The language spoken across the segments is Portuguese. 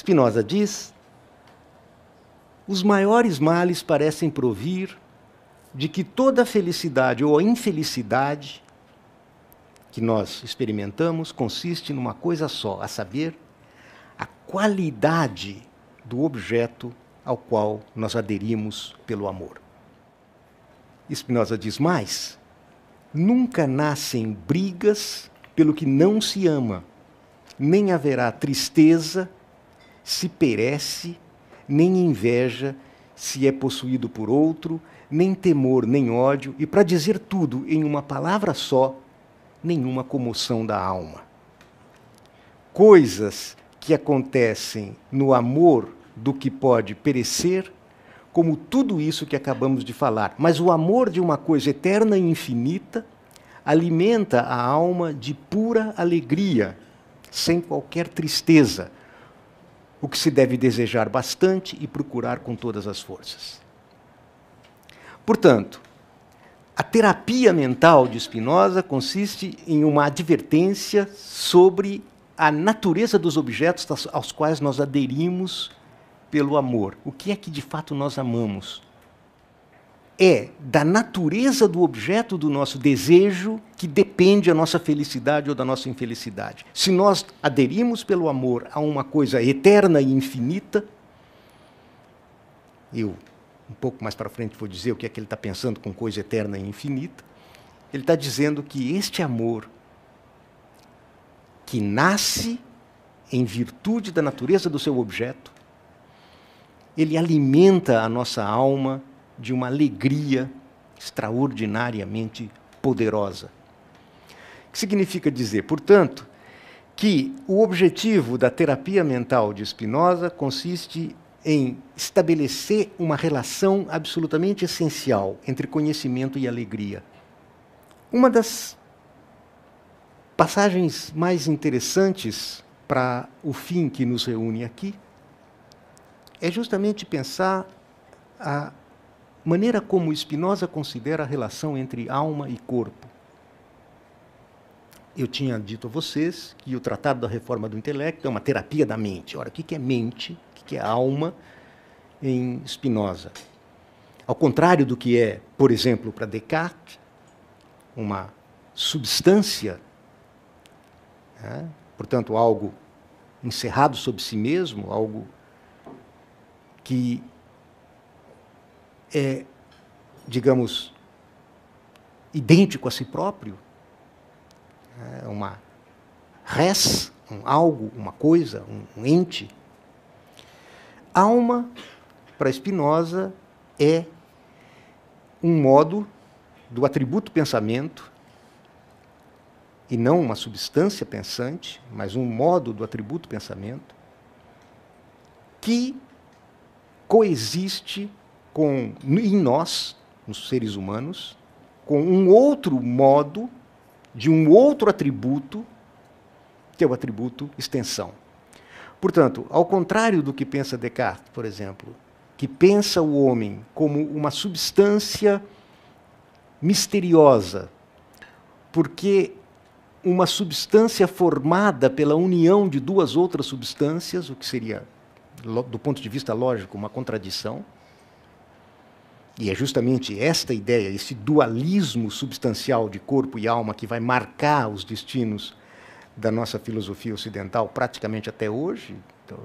Spinoza diz: os maiores males parecem provir de que toda felicidade ou infelicidade que nós experimentamos consiste numa coisa só, a saber, a qualidade do objeto ao qual nós aderimos pelo amor. Spinoza diz mais: nunca nascem brigas pelo que não se ama, nem haverá tristeza se perece, nem inveja se é possuído por outro, nem temor, nem ódio, e, para dizer tudo em uma palavra só, nenhuma comoção da alma. Coisas que acontecem no amor do que pode perecer, como tudo isso que acabamos de falar. Mas o amor de uma coisa eterna e infinita alimenta a alma de pura alegria, sem qualquer tristeza, o que se deve desejar bastante e procurar com todas as forças. Portanto, a terapia mental de Spinoza consiste em uma advertência sobre a natureza dos objetos aos quais nós aderimos pelo amor. O que é que de fato nós amamos? É da natureza do objeto do nosso desejo que depende a nossa felicidade ou da nossa infelicidade. Se nós aderimos pelo amor a uma coisa eterna e infinita, eu, um pouco mais para frente, vou dizer o que é que ele está pensando com coisa eterna e infinita, ele está dizendo que este amor, que nasce em virtude da natureza do seu objeto, ele alimenta a nossa alma de uma alegria extraordinariamente poderosa. O que significa dizer, portanto, que o objetivo da terapia mental de Spinoza consiste em estabelecer uma relação absolutamente essencial entre conhecimento e alegria. Uma das passagens mais interessantes para o fim que nos reúne aqui é justamente pensar a maneira como Spinoza considera a relação entre alma e corpo. Eu tinha dito a vocês que o Tratado da Reforma do Intelecto é uma terapia da mente. Ora, o que é mente? O que é alma em Spinoza? Ao contrário do que é, por exemplo, para Descartes, uma substância, portanto, algo encerrado sobre si mesmo, algo que é, digamos, idêntico a si próprio, uma res, um algo, uma coisa, um ente. Alma, para Spinoza, é um modo do atributo pensamento, e não uma substância pensante, mas um modo do atributo pensamento, que coexiste em nós, nos seres humanos, com um outro modo de um outro atributo, que é o atributo extensão. Portanto, ao contrário do que pensa Descartes, por exemplo, que pensa o homem como uma substância misteriosa, porque uma substância formada pela união de duas outras substâncias, o que seria, do ponto de vista lógico, uma contradição. E é justamente esta ideia, esse dualismo substancial de corpo e alma que vai marcar os destinos da nossa filosofia ocidental praticamente até hoje. Então,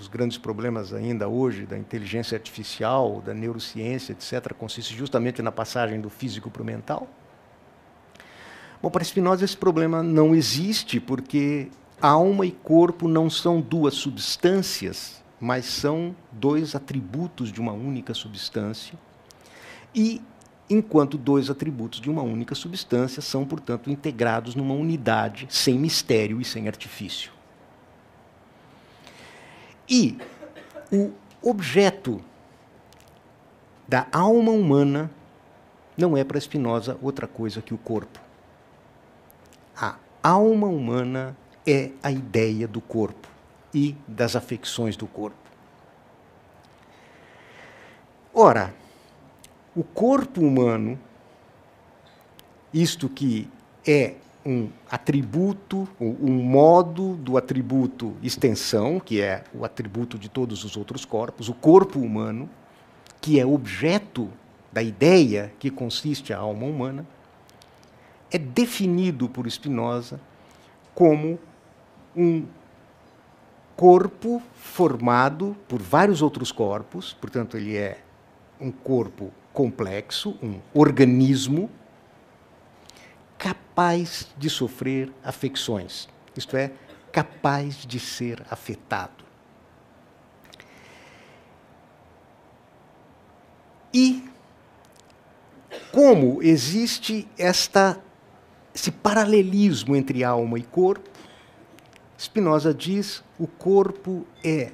os grandes problemas ainda hoje da inteligência artificial, da neurociência, etc., consiste justamente na passagem do físico para o mental. Bom, para Spinoza esse problema não existe, porque alma e corpo não são duas substâncias, mas são dois atributos de uma única substância. E, enquanto dois atributos de uma única substância, são, portanto, integrados numa unidade sem mistério e sem artifício. E o objeto da alma humana não é para Spinoza outra coisa que o corpo. A alma humana é a ideia do corpo e das afecções do corpo. Ora, o corpo humano, isto que é um atributo, um modo do atributo extensão, que é o atributo de todos os outros corpos, o corpo humano, que é objeto da ideia que consiste a alma humana, é definido por Spinoza como um corpo formado por vários outros corpos, portanto, ele é um corpo complexo, um organismo capaz de sofrer afecções, isto é, capaz de ser afetado. E como existe esse paralelismo entre alma e corpo, Spinoza diz que o corpo é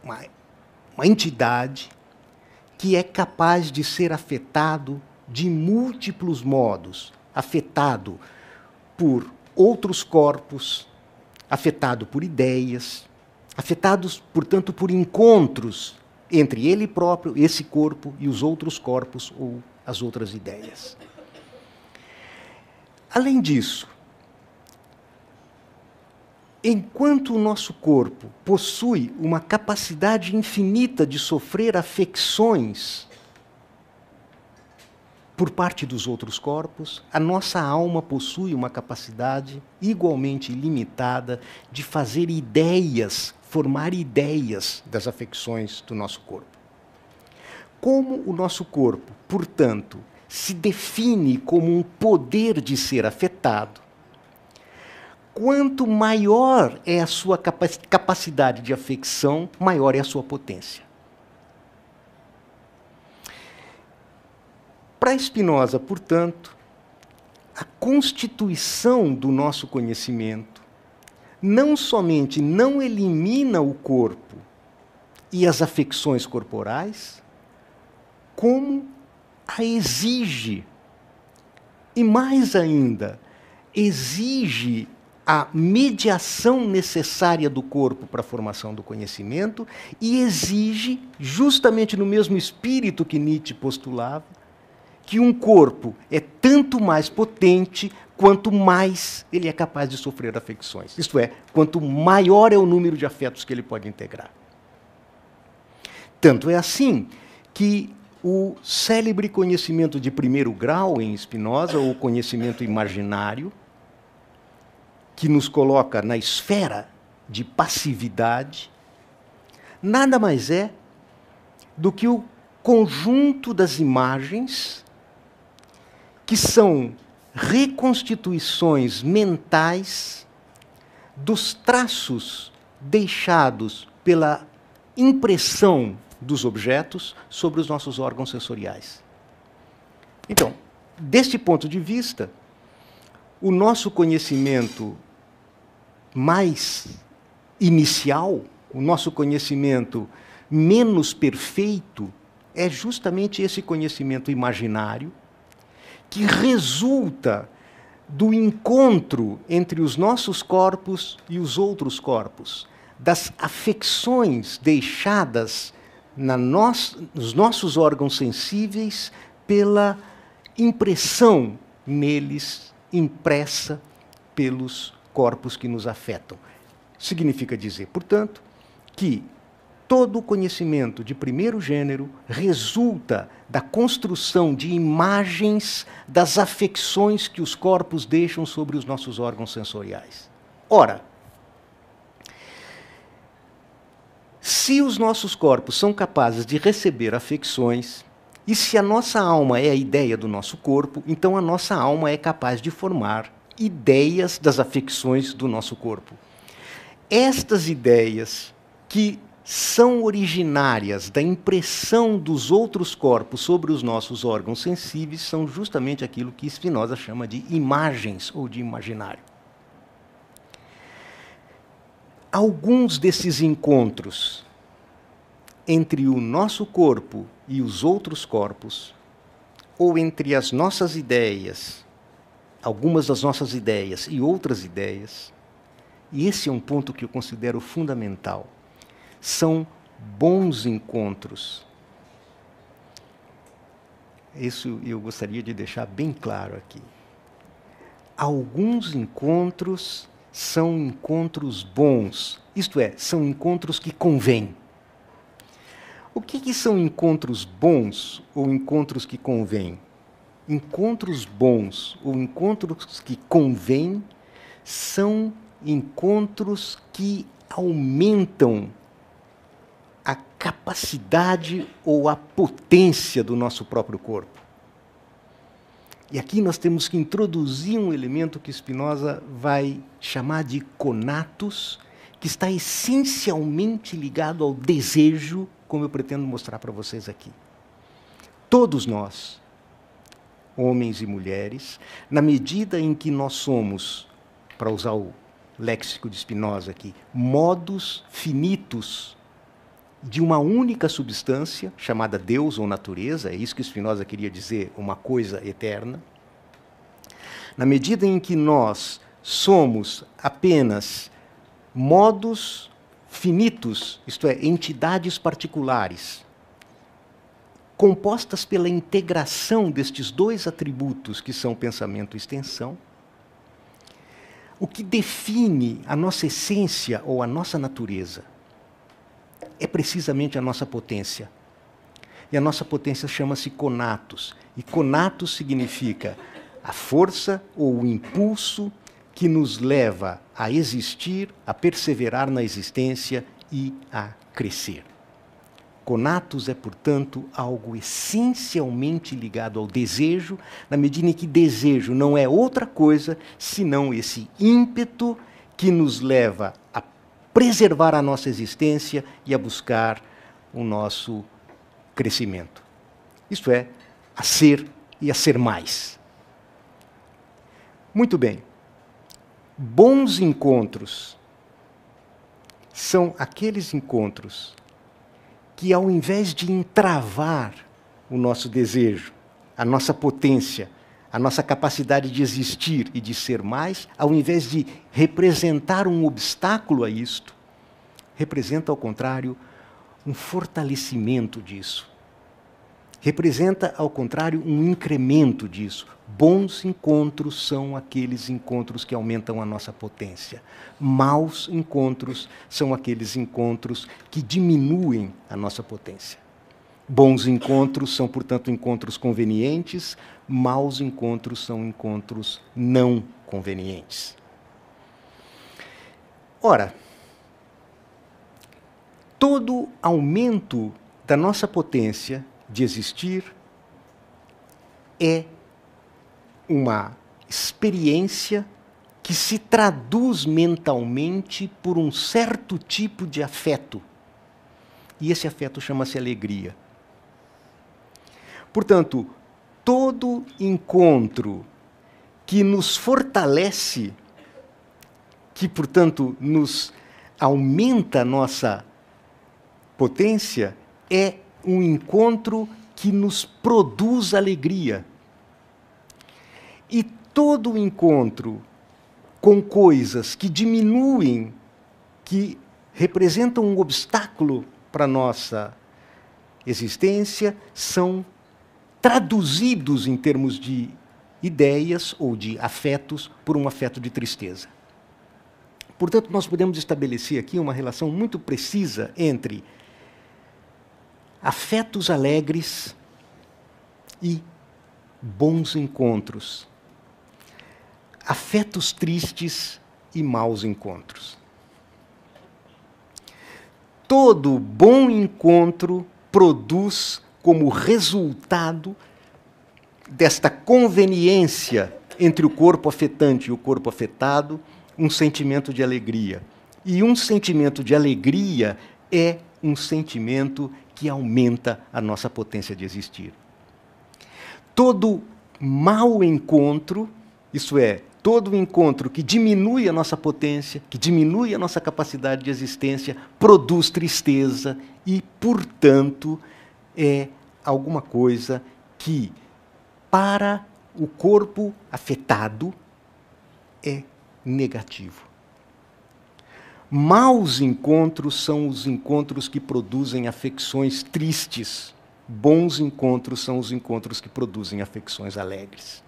uma entidade que é capaz de ser afetado de múltiplos modos, afetado por outros corpos, afetado por ideias, afetados, portanto, por encontros entre ele próprio, esse corpo, e os outros corpos ou as outras ideias. Além disso, enquanto o nosso corpo possui uma capacidade infinita de sofrer afecções por parte dos outros corpos, a nossa alma possui uma capacidade igualmente ilimitada de fazer ideias, formar ideias das afecções do nosso corpo. Como o nosso corpo, portanto, se define como um poder de ser afetado, quanto maior é a sua capacidade de afecção, maior é a sua potência. Para Spinoza, portanto, a constituição do nosso conhecimento não somente não elimina o corpo e as afecções corporais, como a exige. E mais ainda, exige a mediação necessária do corpo para a formação do conhecimento e exige, justamente no mesmo espírito que Nietzsche postulava, que um corpo é tanto mais potente quanto mais ele é capaz de sofrer afecções. Isto é, quanto maior é o número de afetos que ele pode integrar. Tanto é assim que o célebre conhecimento de primeiro grau em Spinoza, ou conhecimento imaginário, que nos coloca na esfera de passividade, nada mais é do que o conjunto das imagens que são reconstituições mentais dos traços deixados pela impressão dos objetos sobre os nossos órgãos sensoriais. Então, deste ponto de vista, o nosso conhecimento mais inicial, o nosso conhecimento menos perfeito, é justamente esse conhecimento imaginário que resulta do encontro entre os nossos corpos e os outros corpos, das afecções deixadas nos nossos órgãos sensíveis pela impressão neles impressa pelos corpos que nos afetam. Significa dizer, portanto, que todo o conhecimento de primeiro gênero resulta da construção de imagens das afecções que os corpos deixam sobre os nossos órgãos sensoriais. Ora, se os nossos corpos são capazes de receber afecções, e se a nossa alma é a ideia do nosso corpo, então a nossa alma é capaz de formar ideias das afecções do nosso corpo. Estas ideias que são originárias da impressão dos outros corpos sobre os nossos órgãos sensíveis são justamente aquilo que Spinoza chama de imagens ou de imaginário. Alguns desses encontros entre o nosso corpo e os outros corpos, ou entre as nossas ideias, algumas das nossas ideias e outras ideias, e esse é um ponto que eu considero fundamental, são bons encontros. Isso eu gostaria de deixar bem claro aqui. alguns encontros são encontros bons, isto é, são encontros que convêm. O que são encontros bons ou encontros que convêm? Encontros bons ou encontros que convêm são encontros que aumentam a capacidade ou a potência do nosso próprio corpo. E aqui nós temos que introduzir um elemento que Spinoza vai chamar de conatus, que está essencialmente ligado ao desejo, como eu pretendo mostrar para vocês aqui. Todos nós, homens e mulheres, na medida em que nós somos, para usar o léxico de Spinoza aqui, modos finitos de uma única substância, chamada Deus ou natureza, é isso que Spinoza queria dizer, uma coisa eterna. Na medida em que nós somos apenas modos finitos, isto é, entidades particulares, compostas pela integração destes dois atributos que são pensamento e extensão, o que define a nossa essência ou a nossa natureza é precisamente a nossa potência. E a nossa potência chama-se conatus. E conatus significa a força ou o impulso que nos leva a existir, a perseverar na existência e a crescer. Conatus é, portanto, algo essencialmente ligado ao desejo, na medida em que desejo não é outra coisa senão esse ímpeto que nos leva a preservar a nossa existência e a buscar o nosso crescimento. Isto é, a ser e a ser mais. Muito bem. Bons encontros são aqueles encontros que, ao invés de entravar o nosso desejo, a nossa potência, a nossa capacidade de existir e de ser mais, ao invés de representar um obstáculo a isto, representa, ao contrário, um fortalecimento disso. Representa, ao contrário, um incremento disso. Bons encontros são aqueles encontros que aumentam a nossa potência. Maus encontros são aqueles encontros que diminuem a nossa potência. Bons encontros são, portanto, encontros convenientes, maus encontros são encontros não convenientes. Ora, todo aumento da nossa potência de existir é uma experiência que se traduz mentalmente por um certo tipo de afeto. E esse afeto chama-se alegria. Portanto, todo encontro que nos fortalece, que, portanto, nos aumenta a nossa potência, é um encontro que nos produz alegria. E todo encontro com coisas que diminuem, que representam um obstáculo para a nossa existência, são traduzidos em termos de ideias ou de afetos por um afeto de tristeza. Portanto, nós podemos estabelecer aqui uma relação muito precisa entre afetos alegres e bons encontros, afetos tristes e maus encontros. Todo bom encontro produz como resultado desta conveniência entre o corpo afetante e o corpo afetado um sentimento de alegria. E um sentimento de alegria é um sentimento que aumenta a nossa potência de existir. Todo mau encontro, isso é, todo encontro que diminui a nossa potência, que diminui a nossa capacidade de existência, produz tristeza e, portanto, é alguma coisa que, para o corpo afetado, é negativo. Maus encontros são os encontros que produzem afecções tristes. Bons encontros são os encontros que produzem afecções alegres.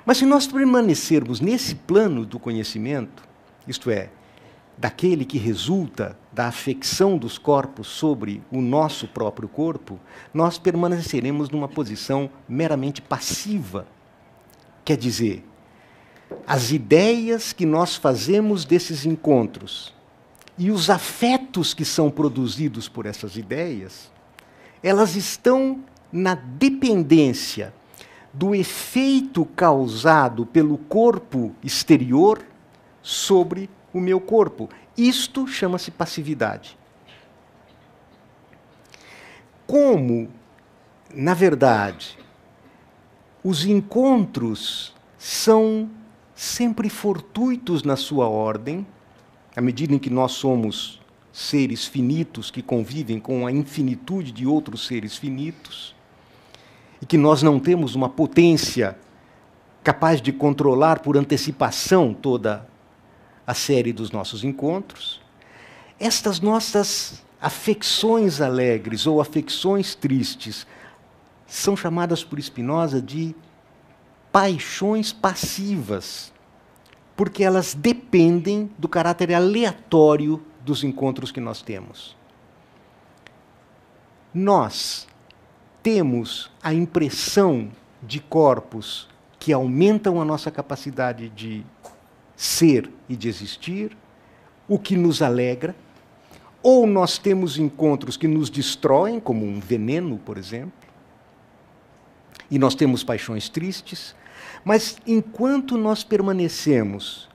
Mas se nós permanecermos nesse plano do conhecimento, isto é, daquele que resulta da afecção dos corpos sobre o nosso próprio corpo, nós permaneceremos numa posição meramente passiva. Quer dizer, as ideias que nós fazemos desses encontros e os afetos que são produzidos por essas ideias, elas estão na dependência do efeito causado pelo corpo exterior sobre o meu corpo. Isto chama-se passividade. Como, na verdade, os encontros são sempre fortuitos na sua ordem, à medida em que nós somos seres finitos que convivem com a infinitude de outros seres finitos, e que nós não temos uma potência capaz de controlar por antecipação toda a série dos nossos encontros, estas nossas afecções alegres ou afecções tristes são chamadas por Spinoza de paixões passivas, porque elas dependem do caráter aleatório dos encontros que nós temos. Nós temos a impressão de corpos que aumentam a nossa capacidade de ser e de existir, o que nos alegra, ou nós temos encontros que nos destroem, como um veneno, por exemplo, e nós temos paixões tristes, mas enquanto nós permanecemos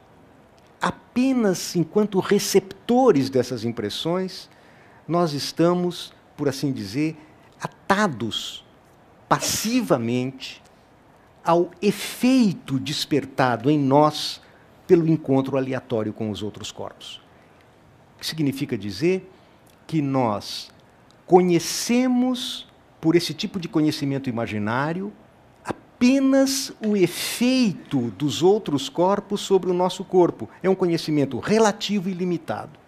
apenas enquanto receptores dessas impressões, nós estamos, por assim dizer, atados passivamente ao efeito despertado em nós pelo encontro aleatório com os outros corpos. O que significa dizer que nós conhecemos, por esse tipo de conhecimento imaginário, apenas o efeito dos outros corpos sobre o nosso corpo. É um conhecimento relativo e limitado.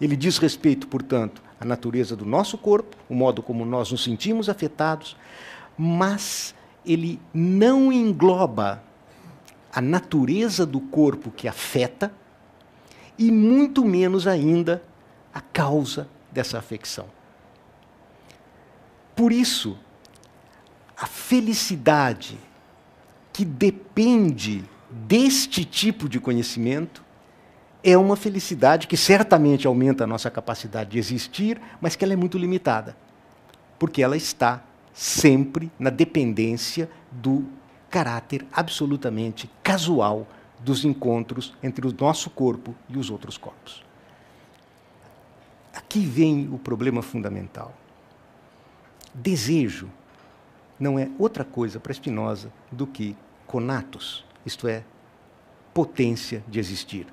Ele diz respeito, portanto, à natureza do nosso corpo, o modo como nós nos sentimos afetados, mas ele não engloba a natureza do corpo que afeta e muito menos ainda a causa dessa afecção. Por isso, a felicidade que depende deste tipo de conhecimento é uma felicidade que certamente aumenta a nossa capacidade de existir, mas que ela é muito limitada, porque ela está sempre na dependência do caráter absolutamente casual dos encontros entre o nosso corpo e os outros corpos. Aqui vem o problema fundamental. Desejo não é outra coisa para Spinoza do que conatos, isto é, potência de existir.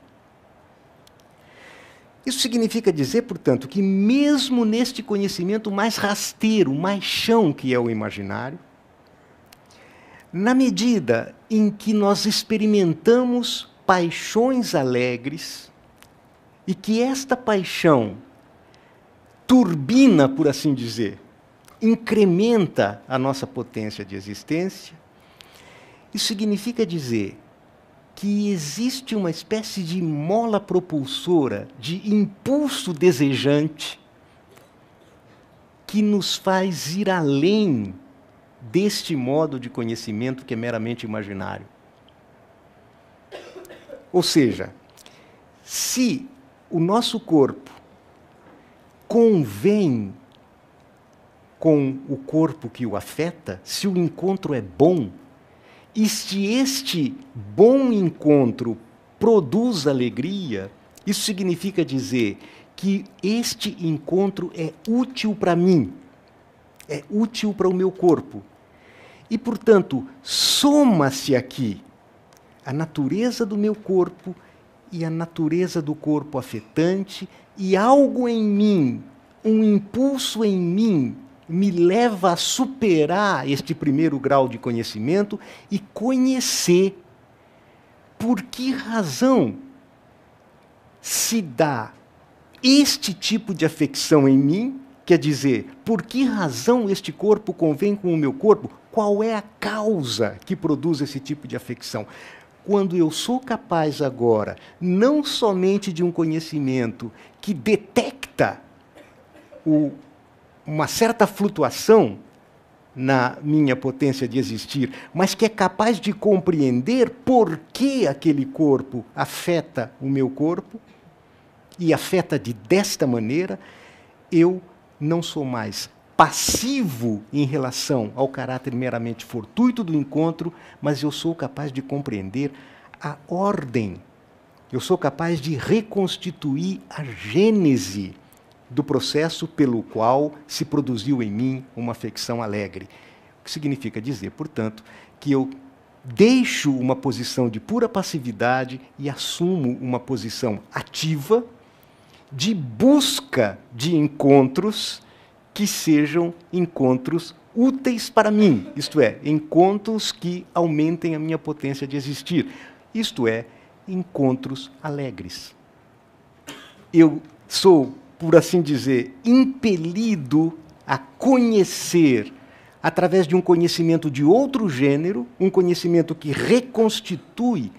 Isso significa dizer, portanto, que mesmo neste conhecimento mais rasteiro, mais chão que é o imaginário, na medida em que nós experimentamos paixões alegres e que esta paixão turbina, por assim dizer, incrementa a nossa potência de existência, isso significa dizer que existe uma espécie de mola propulsora, de impulso desejante, que nos faz ir além deste modo de conhecimento que é meramente imaginário. Ou seja, se o nosso corpo convém com o corpo que o afeta, se o encontro é bom, e se este bom encontro produz alegria, isso significa dizer que este encontro é útil para mim, é útil para o meu corpo. E, portanto, soma-se aqui a natureza do meu corpo e a natureza do corpo afetante, e algo em mim, um impulso em mim, me leva a superar este primeiro grau de conhecimento e conhecer por que razão se dá este tipo de afecção em mim, quer dizer, por que razão este corpo convém com o meu corpo, qual é a causa que produz esse tipo de afecção. Quando eu sou capaz agora, não somente de um conhecimento que detecta uma certa flutuação na minha potência de existir, mas que é capaz de compreender por que aquele corpo afeta o meu corpo, e afeta desta maneira, eu não sou mais passivo em relação ao caráter meramente fortuito do encontro, mas eu sou capaz de compreender a ordem. Eu sou capaz de reconstituir a gênese do processo pelo qual se produziu em mim uma afecção alegre. O que significa dizer, portanto, que eu deixo uma posição de pura passividade e assumo uma posição ativa de busca de encontros que sejam encontros úteis para mim, isto é, encontros que aumentem a minha potência de existir, isto é, encontros alegres. Eu sou, por assim dizer, impelido a conhecer, através de um conhecimento de outro gênero, um conhecimento que reconstitui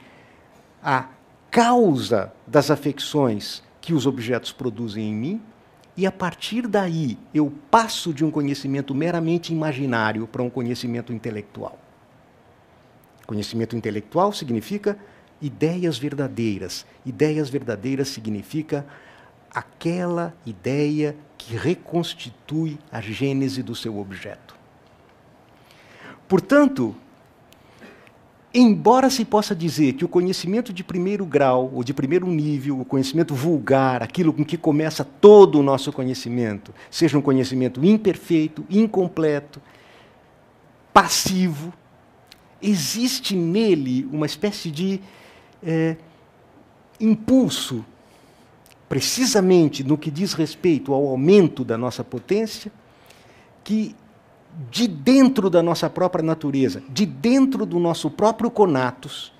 a causa das afecções que os objetos produzem em mim, e a partir daí eu passo de um conhecimento meramente imaginário para um conhecimento intelectual. Conhecimento intelectual significa ideias verdadeiras. Ideias verdadeiras significa aquela ideia que reconstitui a gênese do seu objeto. Portanto, embora se possa dizer que o conhecimento de primeiro grau, ou de primeiro nível, o conhecimento vulgar, aquilo com que começa todo o nosso conhecimento, seja um conhecimento imperfeito, incompleto, passivo, existe nele uma espécie de impulso, precisamente no que diz respeito ao aumento da nossa potência, que de dentro da nossa própria natureza, de dentro do nosso próprio conatos,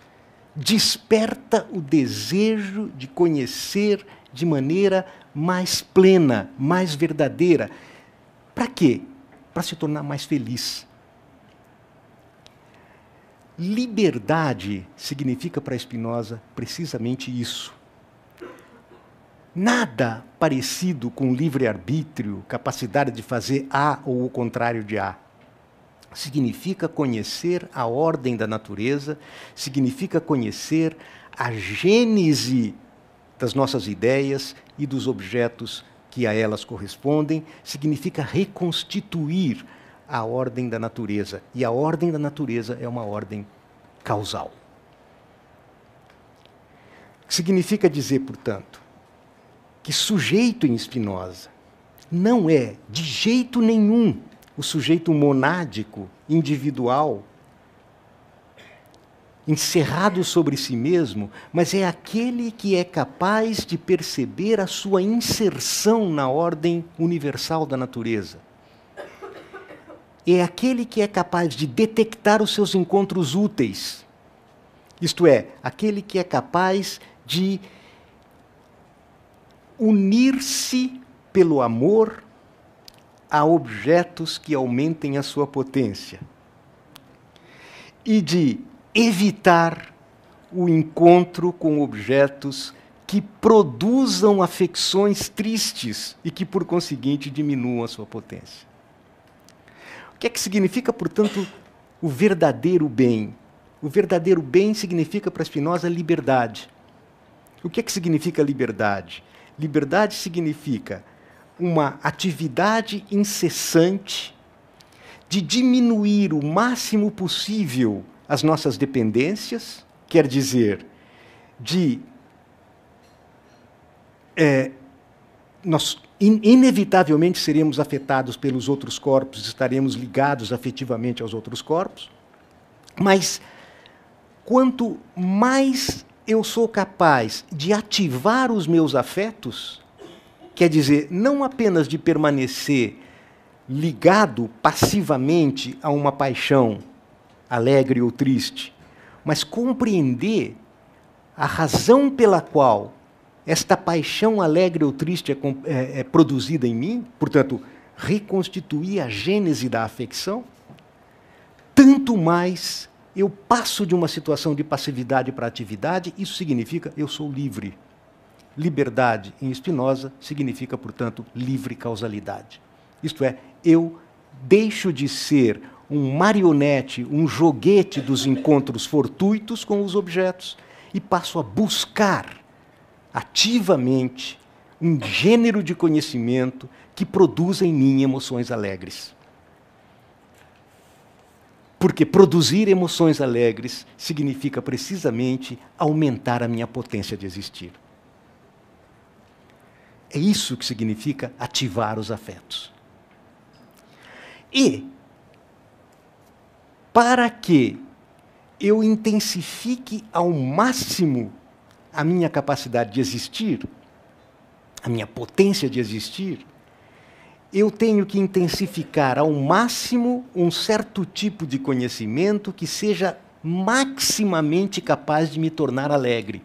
desperta o desejo de conhecer de maneira mais plena, mais verdadeira. Para quê? Para se tornar mais feliz. Liberdade significa para Spinoza precisamente isso. Nada parecido com livre-arbítrio, capacidade de fazer A ou o contrário de A. Significa conhecer a ordem da natureza, significa conhecer a gênese das nossas ideias e dos objetos que a elas correspondem, significa reconstituir a ordem da natureza. E a ordem da natureza é uma ordem causal. Significa dizer, portanto, que sujeito em Spinoza não é, de jeito nenhum, o sujeito monádico, individual, encerrado sobre si mesmo, mas é aquele que é capaz de perceber a sua inserção na ordem universal da natureza. É aquele que é capaz de detectar os seus encontros úteis, isto é, aquele que é capaz de unir-se pelo amor a objetos que aumentem a sua potência e de evitar o encontro com objetos que produzam afecções tristes e que, por conseguinte, diminuam a sua potência. O que é que significa, portanto, o verdadeiro bem? O verdadeiro bem significa, para Spinoza, liberdade. O que é que significa liberdade? Liberdade significa uma atividade incessante de diminuir o máximo possível as nossas dependências, quer dizer, nós inevitavelmente seremos afetados pelos outros corpos, estaremos ligados afetivamente aos outros corpos, mas quanto mais eu sou capaz de ativar os meus afetos, quer dizer, não apenas de permanecer ligado passivamente a uma paixão alegre ou triste, mas compreender a razão pela qual esta paixão alegre ou triste é produzida em mim, portanto, reconstituir a gênese da afecção, tanto mais eu passo de uma situação de passividade para atividade, isso significa eu sou livre. Liberdade, em Spinoza, significa, portanto, livre causalidade. Isto é, eu deixo de ser um marionete, um joguete dos encontros fortuitos com os objetos e passo a buscar ativamente um gênero de conhecimento que produza em mim emoções alegres. Porque produzir emoções alegres significa precisamente aumentar a minha potência de existir. É isso que significa ativar os afetos. E, para que eu intensifique ao máximo a minha capacidade de existir, a minha potência de existir, eu tenho que intensificar ao máximo um certo tipo de conhecimento que seja maximamente capaz de me tornar alegre.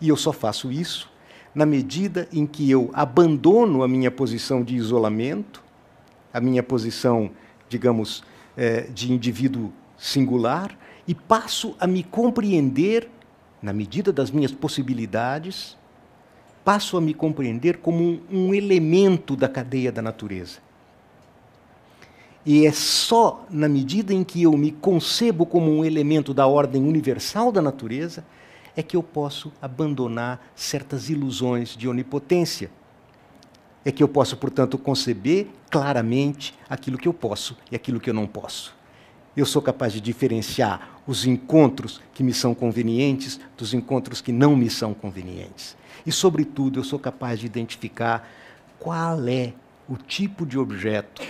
E eu só faço isso na medida em que eu abandono a minha posição de isolamento, a minha posição, digamos, de indivíduo singular, e passo a me compreender, na medida das minhas possibilidades, passo a me compreender como um elemento da cadeia da natureza. E é só na medida em que eu me concebo como um elemento da ordem universal da natureza é que eu posso abandonar certas ilusões de onipotência. É que eu posso, portanto, conceber claramente aquilo que eu posso e aquilo que eu não posso. Eu sou capaz de diferenciar os encontros que me são convenientes dos encontros que não me são convenientes. E, sobretudo, eu sou capaz de identificar qual é o tipo de objeto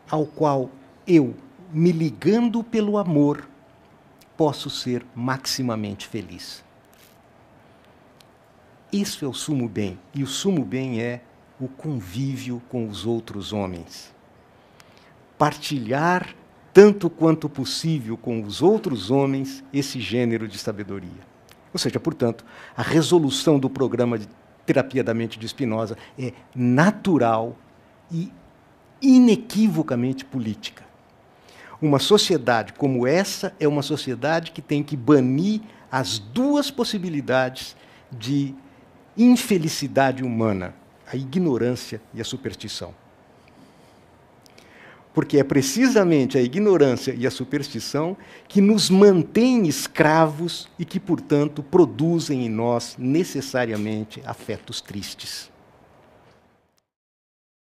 ao qual eu, me ligando pelo amor, posso ser maximamente feliz. Isso é o sumo bem. E o sumo bem é o convívio com os outros homens. Partilhar, tanto quanto possível, com os outros homens, esse gênero de sabedoria. Ou seja, portanto, a resolução do programa de terapia da mente de Spinoza é natural e inequivocamente política. Uma sociedade como essa é uma sociedade que tem que banir as duas possibilidades de infelicidade humana, a ignorância e a superstição. Porque é precisamente a ignorância e a superstição que nos mantêm escravos e que, portanto, produzem em nós necessariamente afetos tristes.